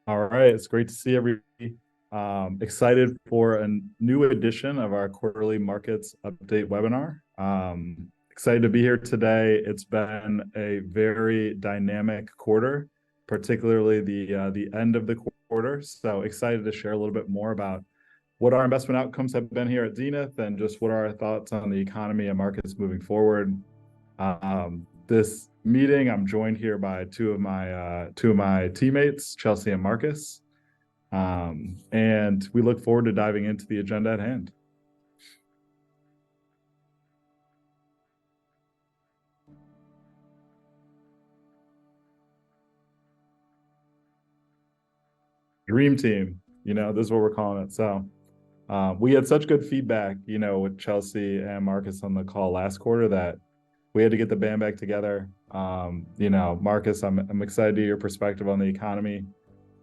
All right, it's great to see everybody. Excited for a new edition of our quarterly markets update webinar. Excited to be here today. It's been a very dynamic quarter, particularly the end of the quarter. So excited to share a little bit more about what our investment outcomes have been here at Zenith and just what are our thoughts on the economy and markets moving forward. This meeting, I'm joined here by two of my teammates, Chelsea and Marcus, and we look forward to diving into the agenda at hand. Dream team, this is what we're calling it. So we had such good feedback, with Chelsea and Marcus on the call last quarter that we had to get the band back together. Marcus, I'm excited to hear your perspective on the economy.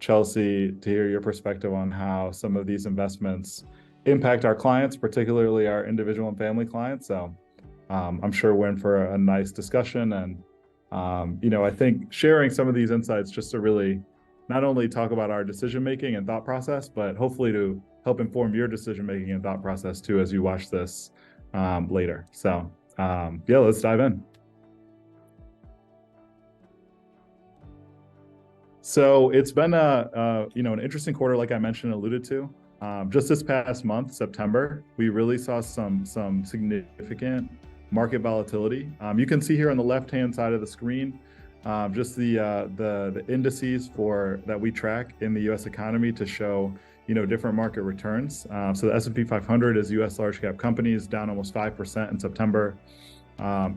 Chelsea, to hear your perspective on how some of these investments impact our clients, particularly our individual and family clients. So I'm sure we're in for a nice discussion. And, I think sharing some of these insights just to really not only talk about our decision-making and thought process, but hopefully to help inform your decision-making and thought process too as you watch this later. So yeah, let's dive in. So it's been an interesting quarter, like I mentioned, alluded to. Just this past month, September, we really saw some significant market volatility. You can see here on the left-hand side of the screen, just the indices that we track in the U.S. economy to show different market returns. So the S&P 500 is U.S. large cap companies down almost 5% in September.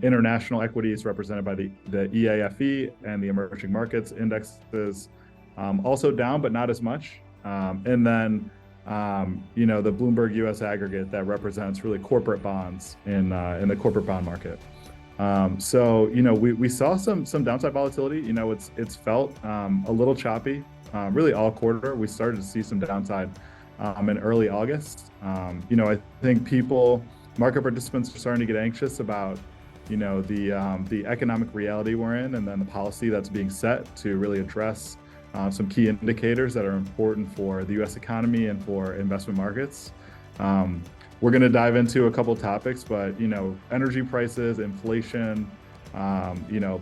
International equities represented by the EAFE and the emerging markets indexes also down, but not as much. And then the Bloomberg U.S. aggregate that represents really corporate bonds in the corporate bond market. So we saw some downside volatility. It's felt a little choppy. Really all quarter we started to see some downside in early August. I think market participants are starting to get anxious about the economic reality we're in, and then the policy that's being set to really address some key indicators that are important for the U.S. economy and for investment markets. We're going to dive into a couple topics, but energy prices, inflation,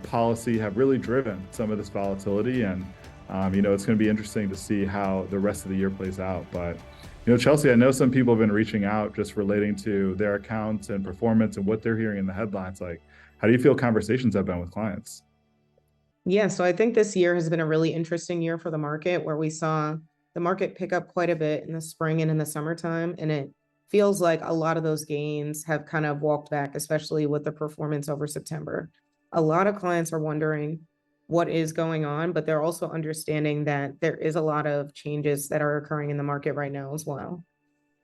policy have really driven some of this volatility, and it's going to be interesting to see how the rest of the year plays out. But Chelsea, I know some people have been reaching out just relating to their accounts and performance and what they're hearing in the headlines. Like, how do you feel conversations have been with clients? Yeah, so I think this year has been a really interesting year for the market, where we saw the market pick up quite a bit in the spring and in the summertime. And it feels like a lot of those gains have kind of walked back, especially with the performance over September. A lot of clients are wondering what is going on, but they're also understanding that there is a lot of changes that are occurring in the market right now as well.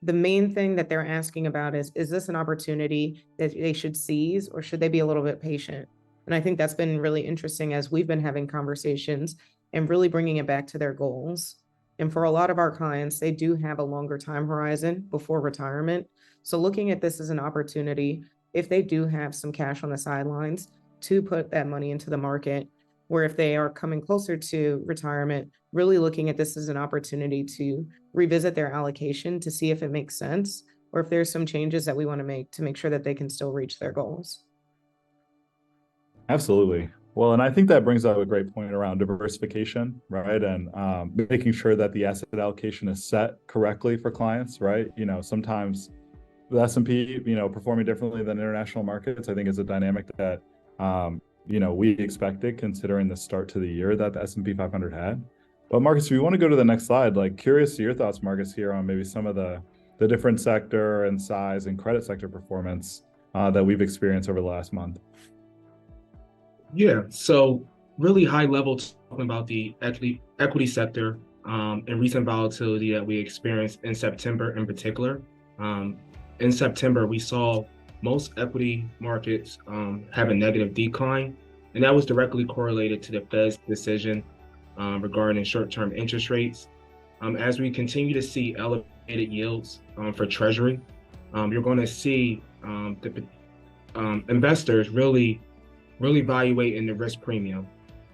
The main thing that they're asking about is this an opportunity that they should seize, or should they be a little bit patient? And I think that's been really interesting as we've been having conversations and really bringing it back to their goals. And for a lot of our clients, they do have a longer time horizon before retirement. So looking at this as an opportunity, if they do have some cash on the sidelines, to put that money into the market, where if they are coming closer to retirement, really looking at this as an opportunity to revisit their allocation to see if it makes sense, or if there's some changes that we want to make sure that they can still reach their goals. Absolutely. Well, and I think that brings up a great point around diversification, right? And making sure that the asset allocation is set correctly for clients, right? Sometimes the S&P, performing differently than international markets, I think is a dynamic that, we expected considering the start to the year that the S&P 500 had. But Marcus, if you want to go to the next slide, curious to your thoughts, Marcus, here on maybe some of the different sector and size and credit sector performance that we've experienced over the last month. Yeah, so really high level talking about the equity sector and recent volatility that we experienced in September in particular. In September, we saw most equity markets have a negative decline, and that was directly correlated to the Fed's decision regarding short-term interest rates. As we continue to see elevated yields for Treasury, you're going to see investors really evaluating the risk premium.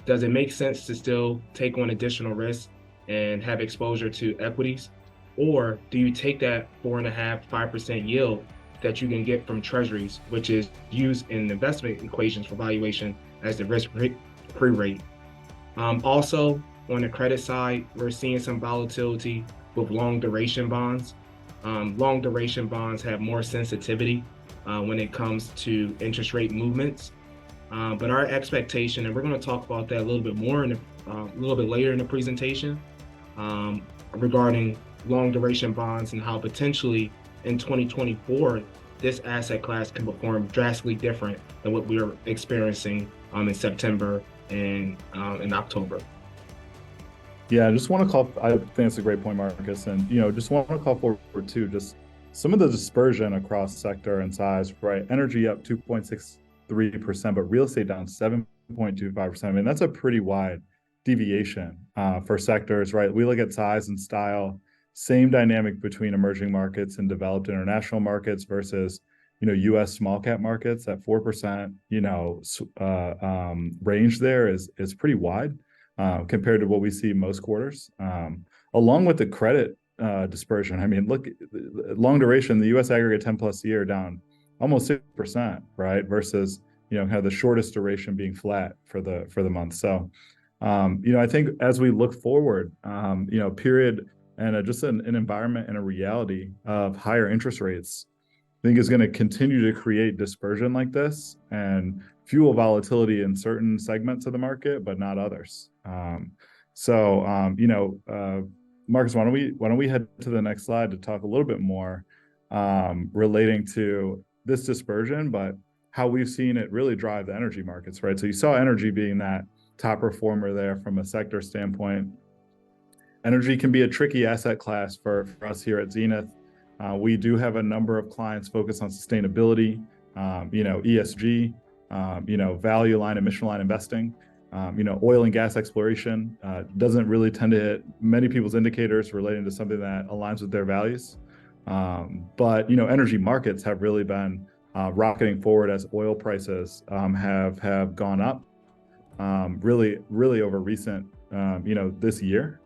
Does it make sense to still take on additional risk and have exposure to equities? Or do you take that 4.5%, 5% yield that you can get from treasuries, which is used in investment equations for valuation as the risk-free rate? Also, on the credit side, we're seeing some volatility with long duration bonds. Long duration bonds have more sensitivity when it comes to interest rate movements. But our expectation, and we're going to talk about that a little bit more a little bit later in the presentation, regarding long duration bonds and how potentially in 2024 this asset class can perform drastically different than what we are experiencing in September and in October. Yeah, I just want to call, I think that's a great point, Marcus. And, just want to call forward too, just some of the dispersion across sector and size, right? Energy up 2.63%, but real estate down 7.25%. I mean, that's a pretty wide deviation for sectors, right? We look at size and style, same dynamic between emerging markets and developed international markets versus, U.S. small cap markets. That 4%, range there is pretty wide compared to what we see most quarters. Along with the credit dispersion, I mean, look, long duration, the U.S. aggregate 10 plus year down almost 6%, right? Versus, kind of the shortest duration being flat for the month. So, I think as we look forward, period and just an environment and a reality of higher interest rates, I think is going to continue to create dispersion like this and fuel volatility in certain segments of the market, but not others. Marcus, why don't we head to the next slide to talk a little bit more relating to this dispersion, but how we've seen it really drive the energy markets, right? So you saw energy being that top performer there from a sector standpoint. Energy can be a tricky asset class for us here at Zenith. We do have a number of clients focused on sustainability, ESG, value line and mission line investing. Oil and gas exploration doesn't really tend to hit many people's indicators relating to something that aligns with their values. But energy markets have really been rocketing forward as oil prices have gone up really over recent this year.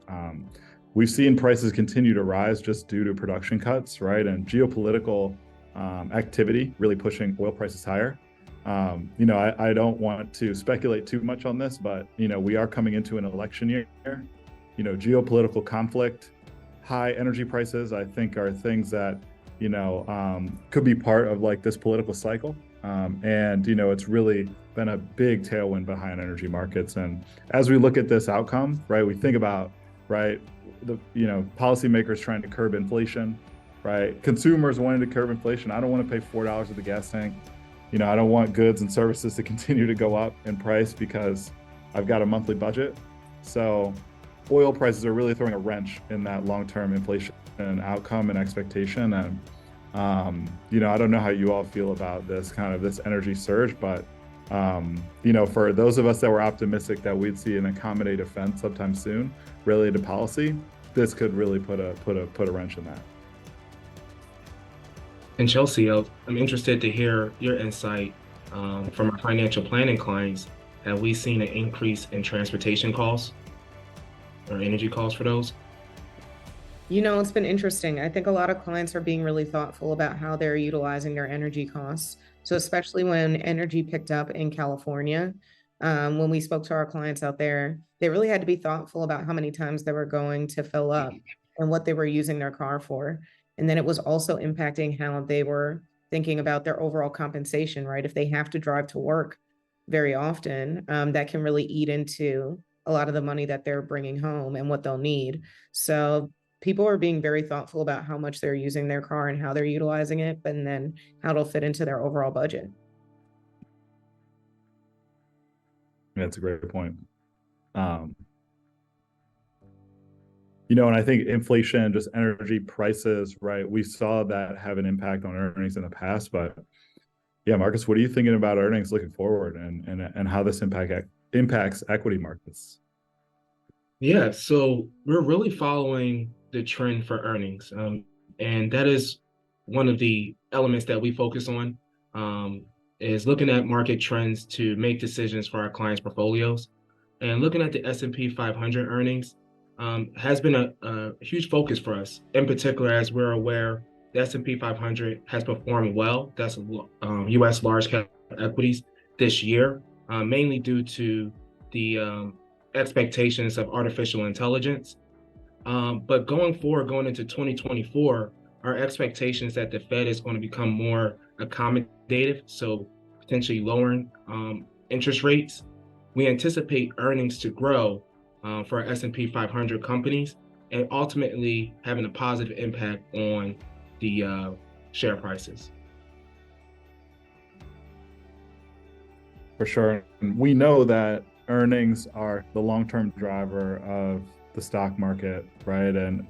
We've seen prices continue to rise just due to production cuts, right? And geopolitical activity really pushing oil prices higher. I don't want to speculate too much on this, but, we are coming into an election year. Geopolitical conflict, high energy prices, I think are things that, could be part of like this political cycle. It's really been a big tailwind behind energy markets. And as we look at this outcome, right, we think about, right, the, policymakers trying to curb inflation, right? Consumers wanting to curb inflation. I don't want to pay $4 at the gas tank. I don't want goods and services to continue to go up in price because I've got a monthly budget. So oil prices are really throwing a wrench in that long-term inflation outcome and expectation. And, I don't know how you all feel about this energy surge, but, for those of us that were optimistic that we'd see an accommodative fence sometime soon related to policy, this could really put a wrench in that. And Chelsea, I'm interested to hear your insight from our financial planning clients. Have we seen an increase in transportation costs or energy costs for those? It's been interesting. I think a lot of clients are being really thoughtful about how they're utilizing their energy costs. So especially when energy picked up in California, when we spoke to our clients out there, they really had to be thoughtful about how many times they were going to fill up and what they were using their car for. And then it was also impacting how they were thinking about their overall compensation, right? If they have to drive to work very often, that can really eat into a lot of the money that they're bringing home and what they'll need. So people are being very thoughtful about how much they're using their car and how they're utilizing it, and then how it'll fit into their overall budget. That's a great point. And I think inflation, just energy prices, right? We saw that have an impact on earnings in the past, but yeah, Marcus, what are you thinking about earnings looking forward and how this impacts equity markets? Yeah, so we're really following the trend for earnings. And that is one of the elements that we focus on, is looking at market trends to make decisions for our clients' portfolios. And looking at the S&P 500 earnings, has been a huge focus for us. In particular, as we're aware, the S&P 500 has performed well. That's U.S. large cap equities this year, mainly due to the expectations of artificial intelligence. But going forward, going into 2024, our expectation is that the Fed is going to become more accommodative, so potentially lowering interest rates. We anticipate earnings to grow for our S&P 500 companies and ultimately having a positive impact on the share prices. For sure. We know that earnings are the long-term driver of the stock market, right? And,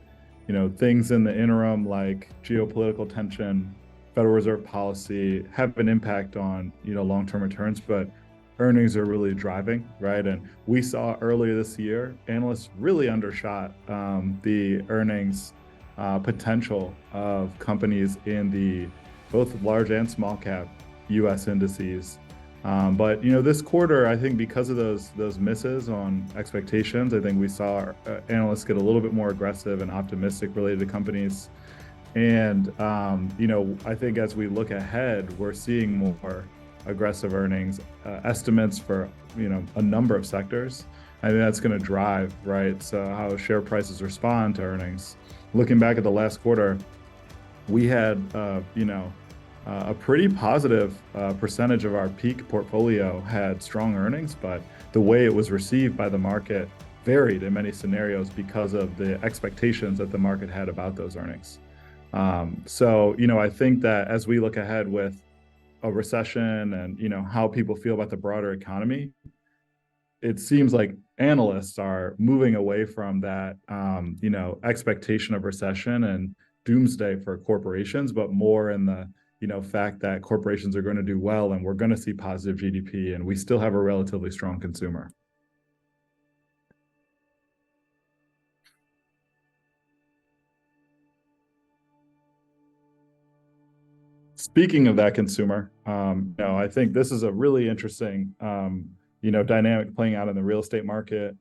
things in the interim like geopolitical tension, Federal Reserve policy have an impact on, long-term returns, but earnings are really driving, right? And we saw earlier this year, analysts really undershot the earnings potential of companies in the both large and small cap U.S. indices. But this quarter, I think because of those misses on expectations, I think we saw analysts get a little bit more aggressive and optimistic related to companies. And I think as we look ahead, we're seeing more aggressive earnings estimates for a number of sectors. I think that's going to drive, right, so how share prices respond to earnings. Looking back at the last quarter, we had a pretty positive percentage of our peak portfolio had strong earnings, but the way it was received by the market varied in many scenarios because of the expectations that the market had about those earnings. So I think that as we look ahead with a recession and how people feel about the broader economy, it seems like analysts are moving away from that expectation of recession and doomsday for corporations, but more in the fact that corporations are going to do well and we're going to see positive GDP and we still have a relatively strong consumer. Speaking of that consumer, I think this is a really interesting, dynamic playing out in the real estate market.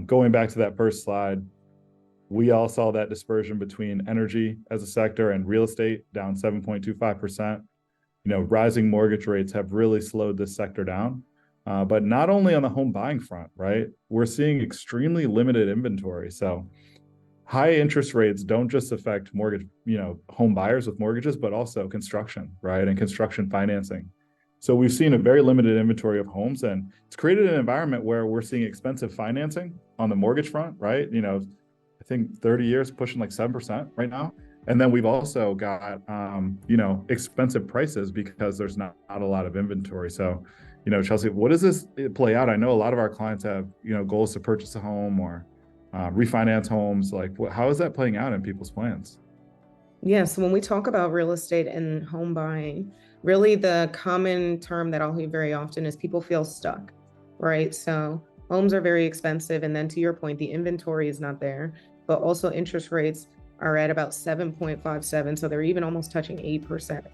Going back to that first slide, we all saw that dispersion between energy as a sector and real estate down 7.25%. Rising mortgage rates have really slowed this sector down. But not only on the home buying front, right? We're seeing extremely limited inventory. So high interest rates don't just affect mortgage, home buyers with mortgages, but also construction, right? And construction financing. So we've seen a very limited inventory of homes, and it's created an environment where we're seeing expensive financing on the mortgage front, right? I think 30 years pushing like 7% right now. And then we've also got, expensive prices because there's not a lot of inventory. So, Chelsea, what does this play out? I know a lot of our clients have, goals to purchase a home or refinance homes. Like, how is that playing out in people's plans? Yeah, so when we talk about real estate and home buying, really the common term that I'll hear very often is people feel stuck, right? So homes are very expensive. And then to your point, the inventory is not there, but also interest rates are at about 7.57. So they're even almost touching 8%,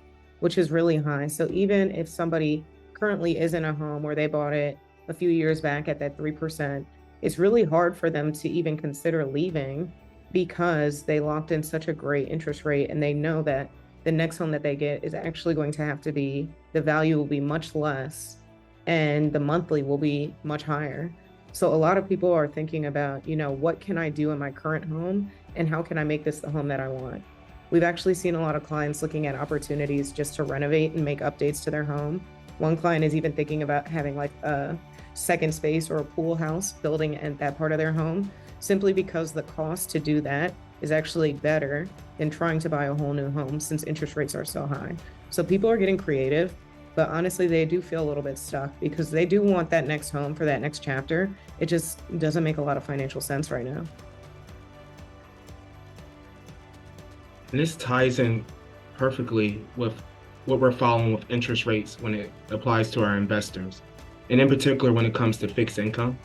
which is really high. So even if somebody currently is in a home or they bought it a few years back at that 3%, it's really hard for them to even consider leaving because they locked in such a great interest rate and they know that the next home that they get is actually going to have to be, the value will be much less and the monthly will be much higher. So a lot of people are thinking about, what can I do in my current home and how can I make this the home that I want? We've actually seen a lot of clients looking at opportunities just to renovate and make updates to their home. One client is even thinking about having like a second space or a pool house building at that part of their home, simply because the cost to do that is actually better than trying to buy a whole new home since interest rates are so high. So people are getting creative, but honestly, they do feel a little bit stuck because they do want that next home for that next chapter. It just doesn't make a lot of financial sense right now. And this ties in perfectly with what we're following with interest rates when it applies to our investors, and in particular when it comes to fixed income.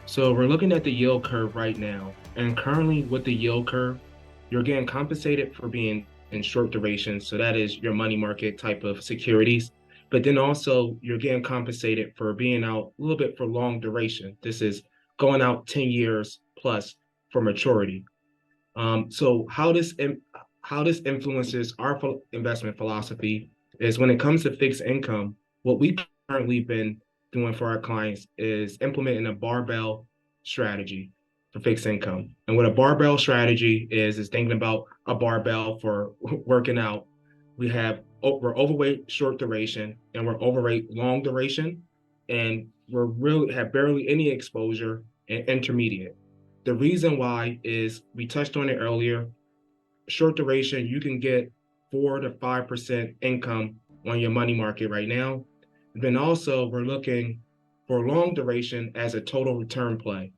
So we're looking at the yield curve right now, and currently with the yield curve, you're getting compensated for being in short duration. So that is your money market type of securities. But then also you're getting compensated for being out a little bit for long duration. This is going out 10 years plus for maturity. So how this influences our investment philosophy is when it comes to fixed income, what we've currently been doing for our clients is implementing a barbell strategy for fixed income. And what a barbell strategy is thinking about a barbell for working out. We're overweight short duration and we're overweight long duration, and we're really have barely any exposure in intermediate. The reason why is we touched on it earlier. Short duration, you can get 4 to 5% income on your money market right now. And then also we're looking for long duration as a total return play.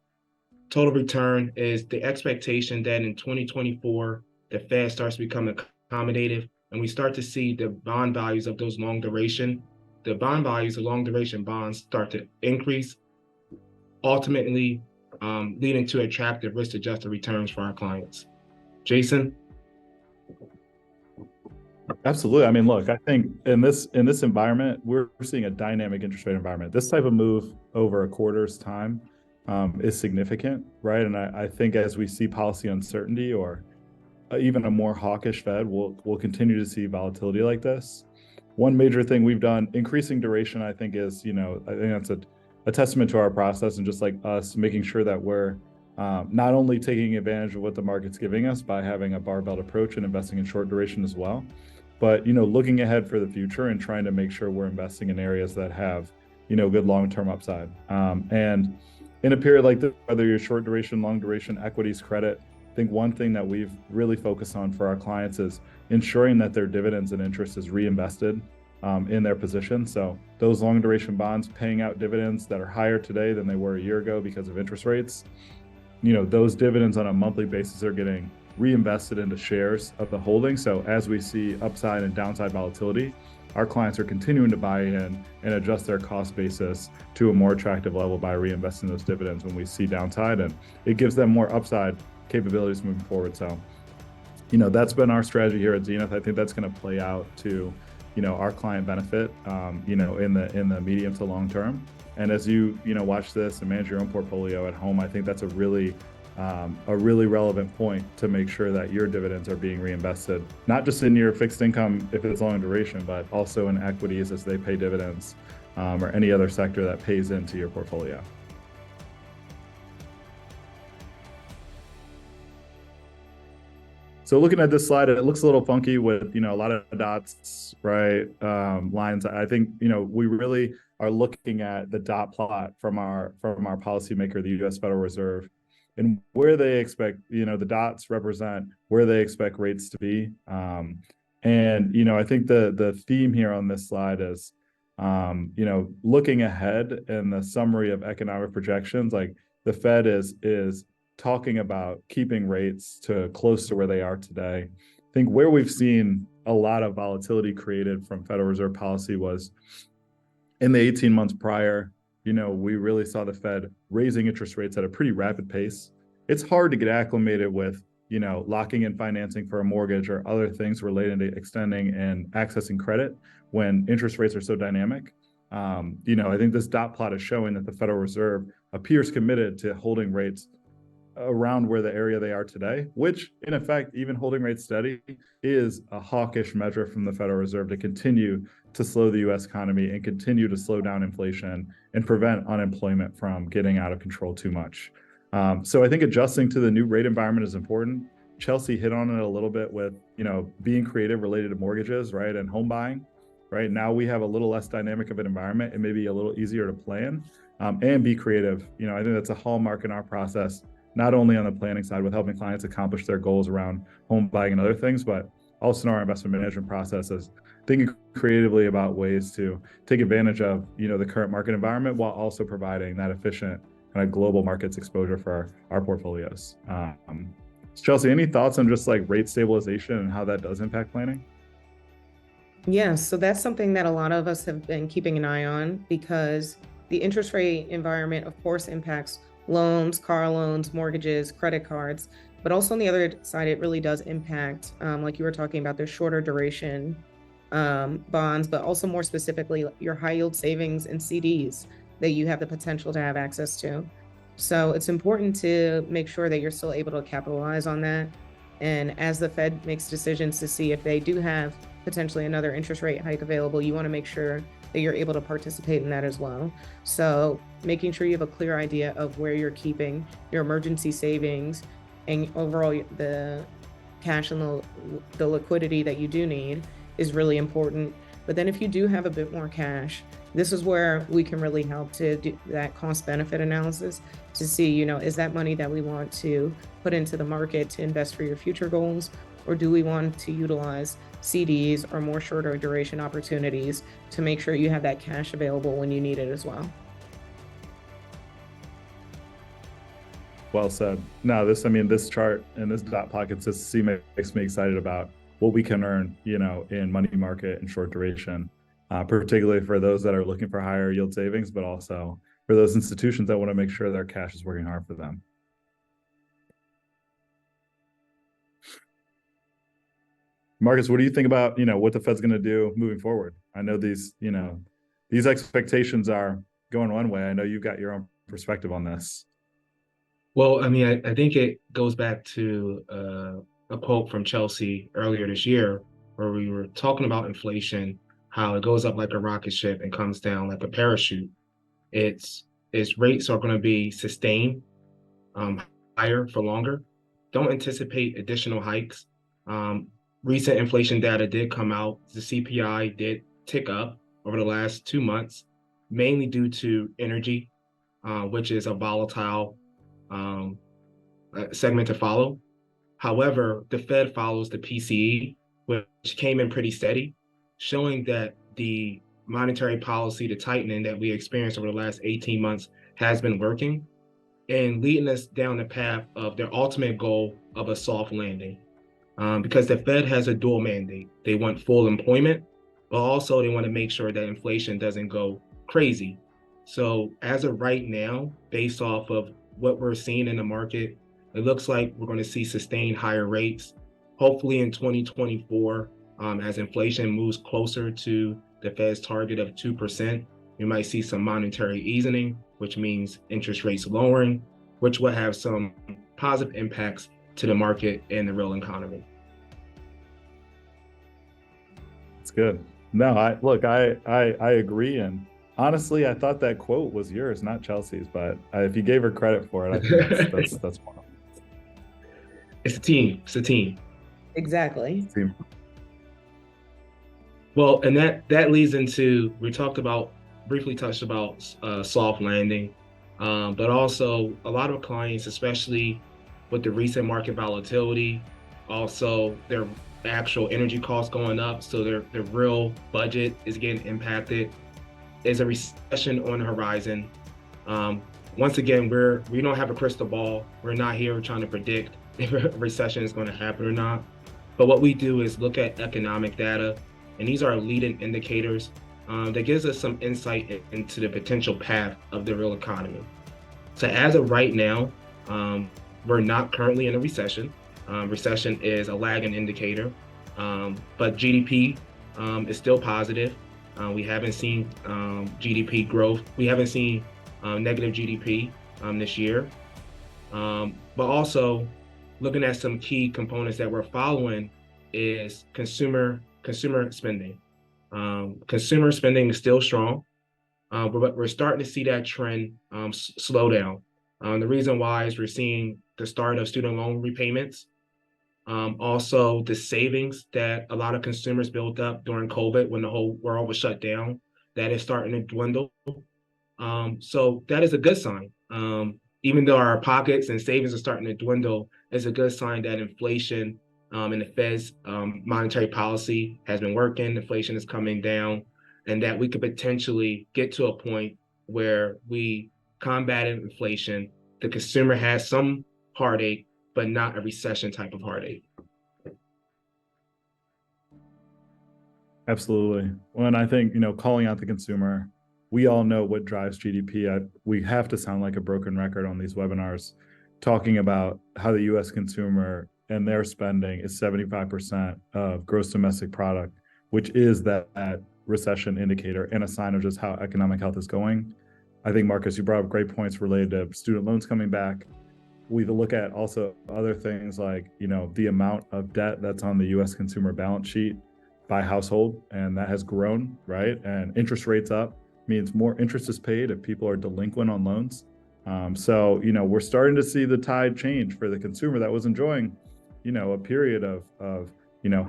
Total return is the expectation that in 2024, the Fed starts becoming accommodative and we start to see the bond values of those long duration, the bond values of long duration bonds start to increase, ultimately leading to attractive risk-adjusted returns for our clients. Jason? Absolutely. I mean, look, I think in this environment, we're seeing a dynamic interest rate environment. This type of move over a quarter's time is significant, right? And I think as we see policy uncertainty or even a more hawkish Fed, we'll continue to see volatility like this. One major thing we've done, increasing duration, I think is, I think that's a testament to our process and just like us making sure that we're not only taking advantage of what the market's giving us by having a barbell approach and investing in short duration as well, but looking ahead for the future and trying to make sure we're investing in areas that have good long-term upside. And in a period like this, whether you're short duration, long duration, equities, credit, I think one thing that we've really focused on for our clients is ensuring that their dividends and interest is reinvested in their position. So those long duration bonds paying out dividends that are higher today than they were a year ago because of interest rates, those dividends on a monthly basis are getting reinvested into shares of the holding. So as we see upside and downside volatility, our clients are continuing to buy in and adjust their cost basis to a more attractive level by reinvesting those dividends when we see downside, and it gives them more upside capabilities moving forward. So, that's been our strategy here at Zenith. I think that's going to play out to, our client benefit, in the medium to long term. And as you watch this and manage your own portfolio at home, I think that's a really relevant point to make sure that your dividends are being reinvested, not just in your fixed income if it's long duration, but also in equities as they pay dividends, or any other sector that pays into your portfolio. So looking at this slide, it looks a little funky with, a lot of dots, right? Lines. I think, we really are looking at the dot plot from our policymaker, the U.S. Federal Reserve, and where they expect, the dots represent where they expect rates to be. And, I think the theme here on this slide is, looking ahead in the summary of economic projections, like the Fed is talking about keeping rates to close to where they are today. I think where we've seen a lot of volatility created from Federal Reserve policy was in the 18 months prior. We really saw the Fed raising interest rates at a pretty rapid pace. It's hard to get acclimated with, locking in financing for a mortgage or other things related to extending and accessing credit when interest rates are so dynamic. I think this dot plot is showing that the Federal Reserve appears committed to holding rates around where the area they are today, which in effect, even holding rates steady is a hawkish measure from the Federal Reserve to continue to slow the U.S. economy and continue to slow down inflation and prevent unemployment from getting out of control too much. So I think adjusting to the new rate environment is important. Chelsea hit on it a little bit with, being creative related to mortgages, right, and home buying. Right now we have a little less dynamic of an environment and maybe a little easier to plan and be creative. I think that's a hallmark in our process, not only on the planning side with helping clients accomplish their goals around home buying and other things, but also in our investment management processes, thinking creatively about ways to take advantage of, the current market environment while also providing that efficient kind of global markets exposure for our portfolios. Chelsea, any thoughts on just like rate stabilization and how that does impact planning? Yeah, so that's something that a lot of us have been keeping an eye on because the interest rate environment, of course, impacts loans, car loans, mortgages, credit cards, but also on the other side, it really does impact, like you were talking about, their shorter duration bonds, but also more specifically, your high yield savings and CDs that you have the potential to have access to. So it's important to make sure that you're still able to capitalize on that. And as the Fed makes decisions to see if they do have potentially another interest rate hike available, you want to make sure that you're able to participate in that as well. So making sure you have a clear idea of where you're keeping your emergency savings and overall the cash and the liquidity that you do need is really important. But then if you do have a bit more cash, this is where we can really help to do that cost benefit analysis to see, you know, is that money that we want to put into the market to invest for your future goals, or do we want to utilize CDs or more shorter duration opportunities to make sure you have that cash available when you need it as well? Well said. No, this chart and this dot plot consistency makes me excited about what we can earn, you know, in money market and short duration, particularly for those that are looking for higher yield savings, but also for those institutions that want to make sure their cash is working hard for them. Marcus, what do you think about, you know, what the Fed's going to do moving forward? I know these expectations are going one way. I know you've got your own perspective on this. Well, I mean, I think it goes back to a quote from Chelsea earlier this year, where we were talking about inflation, how it goes up like a rocket ship and comes down like a parachute. Its rates are going to be sustained higher for longer. Don't anticipate additional hikes. Recent inflation data did come out. The CPI did tick up over the last 2 months, mainly due to energy, which is a volatile segment to follow. However, the Fed follows the PCE, which came in pretty steady, showing that the monetary policy, the tightening that we experienced over the last 18 months has been working and leading us down the path of their ultimate goal of a soft landing. Because the Fed has a dual mandate. They want full employment, but also they want to make sure that inflation doesn't go crazy. So as of right now, based off of what we're seeing in the market, it looks like we're going to see sustained higher rates. Hopefully in 2024, as inflation moves closer to the Fed's target of 2%, we might see some monetary easing, which means interest rates lowering, which will have some positive impacts to the market and the real economy. It's good. No, I agree. And honestly, I thought that quote was yours, not Chelsea's, but if you gave her credit for it, I think that's one. It's a team. It's a team. Exactly. Team. Well, and that leads into, we briefly touched about soft landing, but also a lot of clients, especially with the recent market volatility, also their actual energy costs going up, so their real budget is getting impacted. There's a recession on the horizon. Once again, we don't have a crystal ball. We're not here trying to predict if a recession is going to happen or not. But what we do is look at economic data, and these are leading indicators that gives us some insight into the potential path of the real economy. So as of right now, we're not currently in a recession. Recession is a lagging indicator, but GDP is still positive. We haven't seen GDP growth. We haven't seen negative GDP this year. But also looking at some key components that we're following is consumer spending. Consumer spending is still strong, but we're starting to see that trend slow down. The reason why is we're seeing the start of student loan repayments. Also, the savings that a lot of consumers built up during COVID when the whole world was shut down, that is starting to dwindle. So that is a good sign. Even though our pockets and savings are starting to dwindle, it's a good sign that inflation and the Fed's monetary policy has been working, inflation is coming down, and that we could potentially get to a point where we combat inflation, the consumer has some heartache, but not a recession type of heartache. Absolutely. Well, and I think, calling out the consumer, we all know what drives GDP. We have to sound like a broken record on these webinars, talking about how the U.S. consumer and their spending is 75% of gross domestic product, which is that recession indicator and a sign of just how economic health is going. I think, Marcus, you brought up great points related to student loans coming back. We look at also other things like, the amount of debt that's on the U.S. consumer balance sheet by household, and that has grown, right? And interest rates up means more interest is paid if people are delinquent on loans. So, we're starting to see the tide change for the consumer that was enjoying, a period of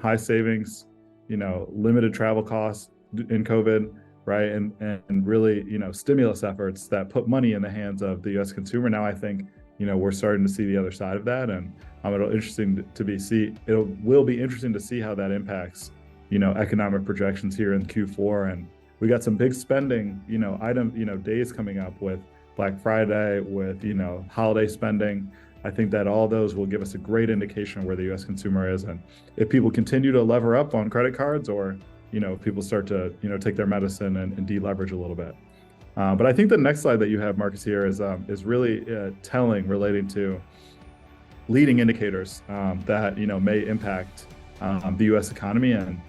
high savings, limited travel costs in COVID, right? And really, stimulus efforts that put money in the hands of the U.S. consumer. Now, I think, we're starting to see the other side of that, and it will be interesting to see how that impacts, economic projections here in Q4. And we got some big spending, days coming up with Black Friday, with, holiday spending. I think that all those will give us a great indication of where the U.S. consumer is, and if people continue to lever up on credit cards, or, if people start to, take their medicine and deleverage a little bit. But I think the next slide that you have, Marcus, here is really telling, relating to leading indicators that may impact the U.S. economy. And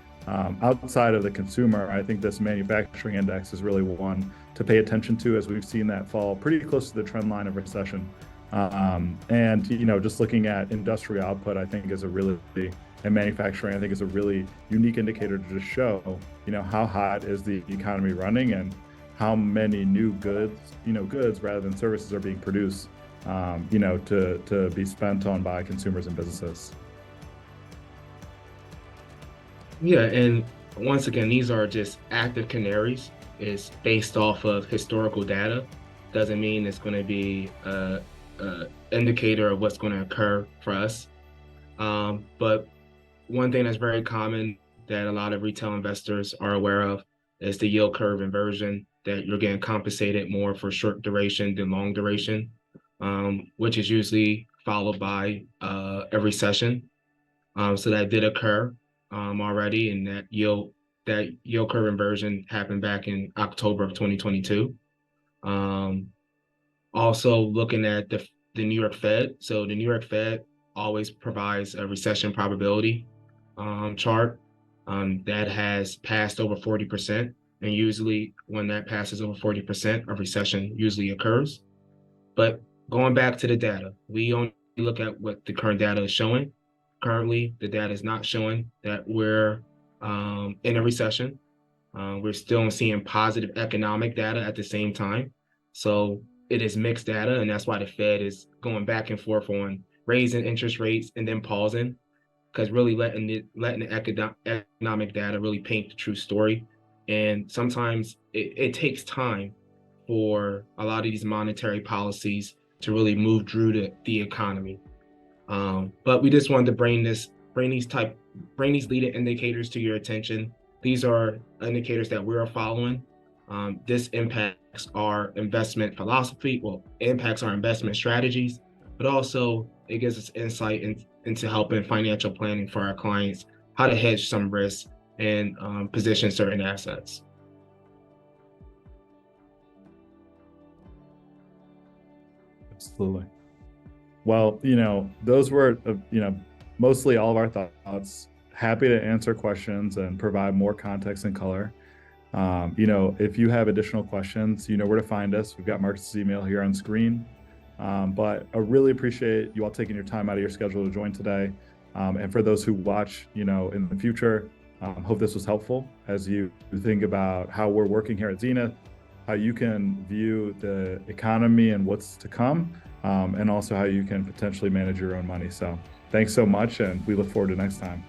outside of the consumer, I think this manufacturing index is really one to pay attention to, as we've seen that fall pretty close to the trend line of recession. And just looking at industrial output, I think and manufacturing, I think, is a really unique indicator to just show how hot is the economy running, and how many new goods rather than services are being produced, to be spent on by consumers and businesses. Yeah, and once again, these are just active canaries. It's based off of historical data. Doesn't mean it's going to be a indicator of what's going to occur for us. But one thing that's very common that a lot of retail investors are aware of is the yield curve inversion, that you're getting compensated more for short duration than long duration, which is usually followed by a recession. So that did occur already, and that yield curve inversion happened back in October of 2022. Also looking at the New York Fed. So the New York Fed always provides a recession probability chart that has passed over 40%. And usually when that passes over 40%, a recession usually occurs. But going back to the data, we only look at what the current data is showing. Currently, the data is not showing that we're in a recession. We're still seeing positive economic data at the same time. So it is mixed data, and that's why the Fed is going back and forth on raising interest rates and then pausing, because really letting the economic data really paint the true story. And sometimes it takes time for a lot of these monetary policies to really move through the economy. But we just wanted to bring these leading indicators to your attention. These are indicators that we're following. This impacts our investment philosophy, impacts our investment strategies, but also it gives us insight into helping financial planning for our clients, how to hedge some risks and position certain assets. Absolutely. Well, those were, mostly all of our thoughts. Happy to answer questions and provide more context and color. If you have additional questions, you know where to find us. We've got Marcus's email here on screen. But I really appreciate you all taking your time out of your schedule to join today. And for those who watch, in the future, hope this was helpful as you think about how we're working here at Zenith, how you can view the economy and what's to come, and also how you can potentially manage your own money. So thanks so much, and we look forward to next time.